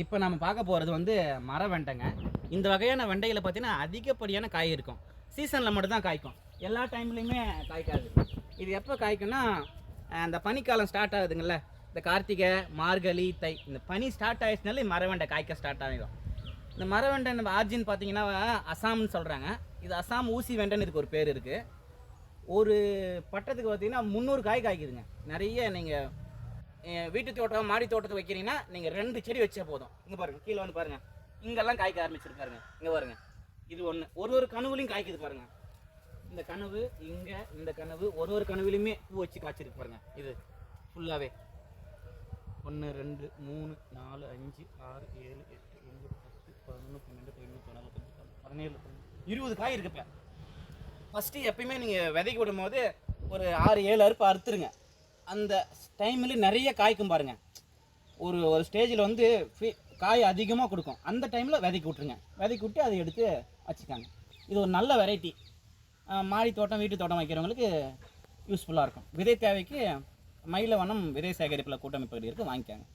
இப்போ நம்ம பார்க்க போகிறது வந்து மர வெண்டைங்க. இந்த வகையான வெண்டைகளை பார்த்தீங்கன்னா அதிகப்படியான காய் இருக்கும். சீசனில் மட்டும்தான் காய்க்கும், எல்லா டைம்லையுமே காய்க்காது. இது எப்போ காய்க்கும்னா அந்த பனிக்காலம் ஸ்டார்ட் ஆகுதுங்கள, இந்த கார்த்திகை மார்கழி தை, இந்த பனி ஸ்டார்ட் ஆகிடுச்சுனாலே மரவெண்டை காய்க்க ஸ்டார்ட் ஆகிடும். இந்த மரவெண்டை நம்ம ஆர்ஜின் பார்த்தீங்கன்னா அசாம்னு சொல்கிறாங்க. இது அசாம் ஊசி வெண்டைன்னு இதுக்கு ஒரு பேர் இருக்குது. ஒரு பட்டத்துக்கு பார்த்தீங்கன்னா 300 காய் காய்க்குதுங்க. நிறைய நீங்கள் வீட்டு தோட்டம் மாடி தோட்டத்தை வைக்கிறீங்கன்னா நீங்கள் 2 செடி வச்சா போதும். இங்கே பாருங்கள், கீழே வந்து பாருங்கள், இங்கெல்லாம் காய்க்க ஆரம்பிச்சிருக்காருங்க. இங்கே பாருங்கள், இது ஒன்று ஒரு கனவுலையும் காய்க்குது பாருங்கள். இந்த கனவு இங்கே, இந்த கனவு ஒரு கனவுலையுமே பூ வச்சு காய்ச்சிருக்கு பாருங்கள். இது ஃபுல்லாகவே 1 2 3 4 5 6 7 8 9 10 11 12 13 14 15 16 20 காய் இருக்குப்ப. ஃபஸ்ட்டு எப்பயுமே நீங்கள் விதைக்கு விடும் போது ஒரு 6-7 அறுப்பு அறுத்துருங்க. அந்த டைமில் நிறைய காய்க்கும் பாருங்கள். ஒரு ஸ்டேஜில் வந்து காய் அதிகமாக கொடுக்கும். அந்த டைமில் விதைக்கு விட்ருங்க. விதைக்கு விட்டு அதை எடுத்து வச்சுக்காங்க. இது ஒரு நல்ல வெரைட்டி. மாடி தோட்டம் வீட்டு தோட்டம் வைக்கிறவங்களுக்கு யூஸ்ஃபுல்லாக இருக்கும். விதை தேவைக்கு மயிலவனம் விதை சேகரிப்பில் கூட்டமைப்பு இருக்குது, வாங்கிக்காங்க.